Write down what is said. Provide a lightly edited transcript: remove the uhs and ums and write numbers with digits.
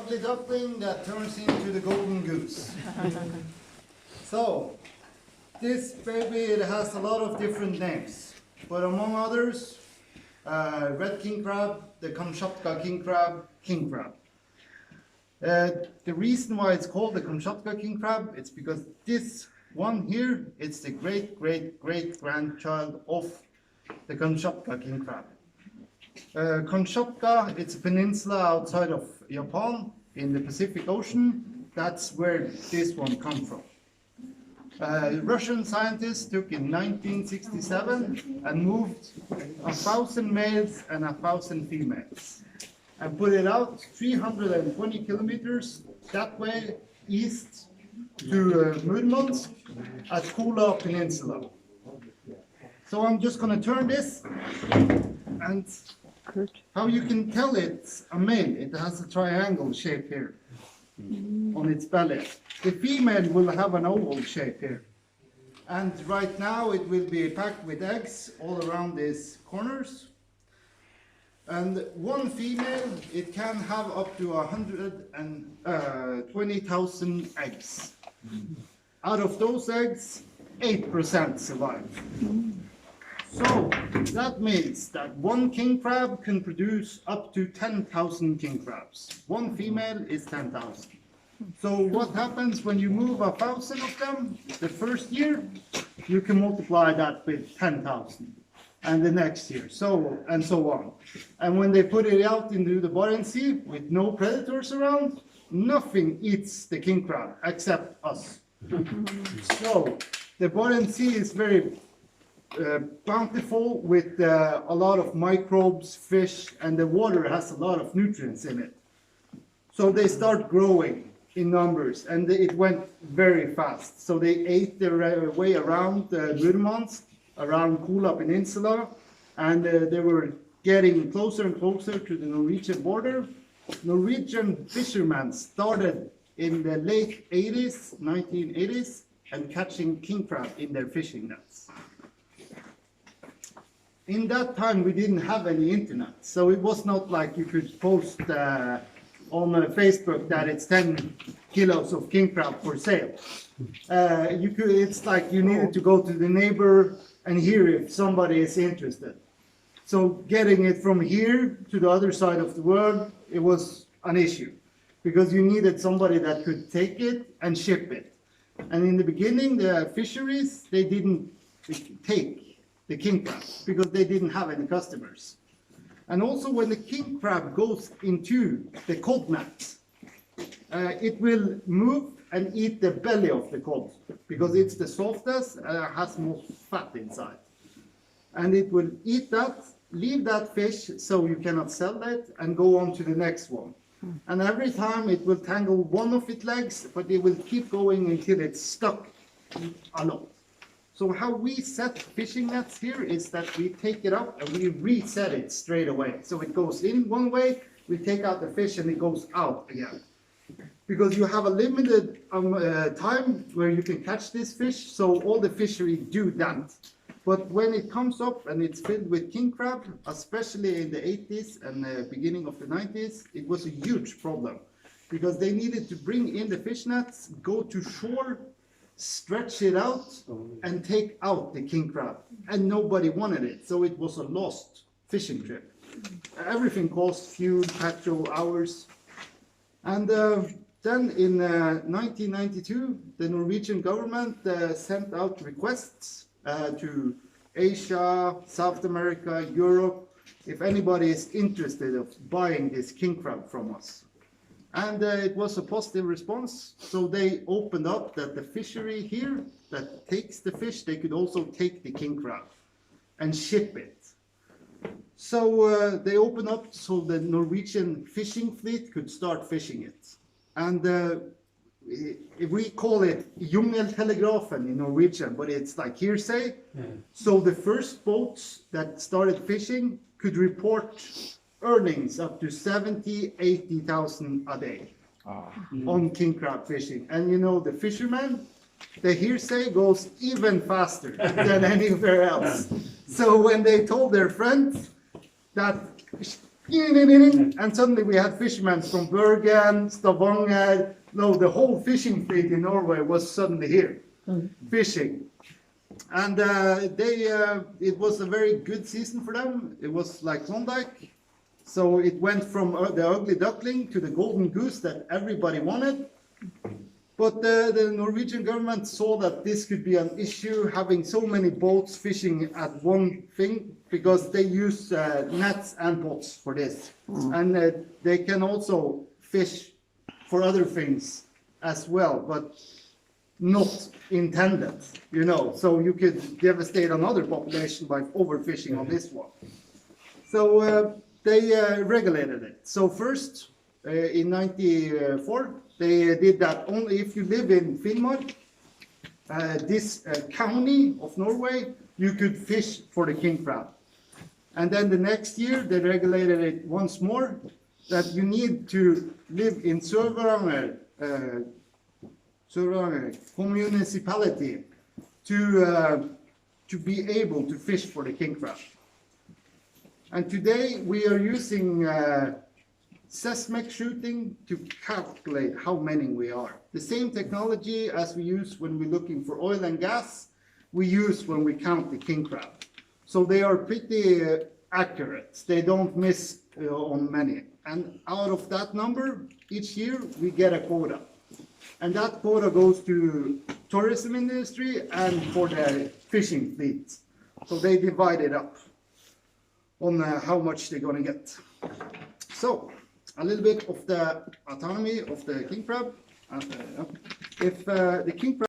ugly duckling that turns into the golden goose. So, this baby, it has a lot of different names, but among others, red king crab, the Kamchatka king crab, king crab. The reason why it's called the Kamchatka king crab, it's because this one here, it's the great-great-great-grandchild of the Kamchatka king crab. Kamchatka, it's a peninsula outside of Japan in the Pacific Ocean. That's where this one comes from. Russian scientists took in 1967 and moved 1,000 males and 1,000 females and put it out 320 kilometers that way east to Murmansk at Kola Peninsula. So I'm just going to turn this, and how you can tell it's a male, it has a triangle shape here on its belly. The female will have an oval shape here. And right now it will be packed with eggs all around these corners. And one female, it can have up to 120,000 eggs. Out of those eggs, 8% survive. So that means that one king crab can produce up to 10,000 king crabs. One female is 10,000. So what happens when you move 1,000 of them the first year? You can multiply that with 10,000. And the next year, so and so on. And when they put it out into the Barents Sea with no predators around, nothing eats the king crab except us. So the Barents Sea is very bountiful with a lot of microbes, fish, and the water has a lot of nutrients in it. So they start growing in numbers, and it went very fast. So they ate their way around Murmansk, around Kola Peninsula, and they were getting closer and closer to the Norwegian border. Norwegian fishermen started in the late 80s, 1980s, and catching king crab in their fishing nets. In that time, we didn't have any internet, so it was not like you could post on Facebook that it's 10 kilos of king crab for sale. It's like you needed to go to the neighbor and hear if somebody is interested. So getting it from here to the other side of the world, it was an issue because you needed somebody that could take it and ship it. And in the beginning, the fisheries, they didn't take the king crab because they didn't have any customers. And also when the king crab goes into the cod net, it will move and eat the belly of the cod because it's the softest and has most fat inside. And it will eat that, leave that fish so you cannot sell it, and go on to the next one. And every time it will tangle one of its legs, but it will keep going until it's stuck a lot. So how we set fishing nets here is that we take it up and we reset it straight away. So it goes in one way, we take out the fish and it goes out again. Because you have a limited time where you can catch this fish, so all the fishery do that. But when it comes up and it's filled with king crab, especially in the 80s and the beginning of the 90s, it was a huge problem. Because they needed to bring in the fish nets, go to shore, stretch it out, and take out the king crab. And nobody wanted it, so it was a lost fishing trip. Everything cost fuel, petrol, hours. And then in 1992, the Norwegian government sent out requests to Asia, South America, Europe, if anybody is interested of buying this king crab from us. And it was a positive response, so they opened up that the fishery here that takes the fish, they could also take the king crab and ship it. So they opened up so the Norwegian fishing fleet could start fishing it. And we call it jungeltelegrafen in Norwegian, but it's like hearsay. Yeah. So the first boats that started fishing could report earnings up to 70,000-80,000 a day on king crab fishing. And you know, the fishermen, the hearsay goes even faster than anywhere else. So when they told their friends that and suddenly we had fishermen from Bergen, Stavanger. No, the whole fishing fleet in Norway was suddenly here fishing. And it was a very good season for them. It was like Klondike. So it went from the ugly duckling to the golden goose that everybody wanted. But the Norwegian government saw that this could be an issue, having so many boats fishing at one thing, because they use nets and boats for this. And they can also fish for other things as well, but not intended, you know. So you could devastate another population by overfishing on this one. So they regulated it. So first, in 94, they did that only if you live in Finnmark, this county of Norway, you could fish for the king crab. And then the next year, they regulated it once more, that you need to live in Sør-Varanger municipality to be able to fish for the king crab. And today we are using seismic shooting to calculate how many we are. The same technology as we use when we're looking for oil and gas, we use when we count the king crab. So they are pretty accurate. They don't miss on many. And out of that number, each year we get a quota. And that quota goes to tourism industry and for the fishing fleet. So they divide it up on how much they're going to get. So a little bit of the autonomy of the king crab. If the king crab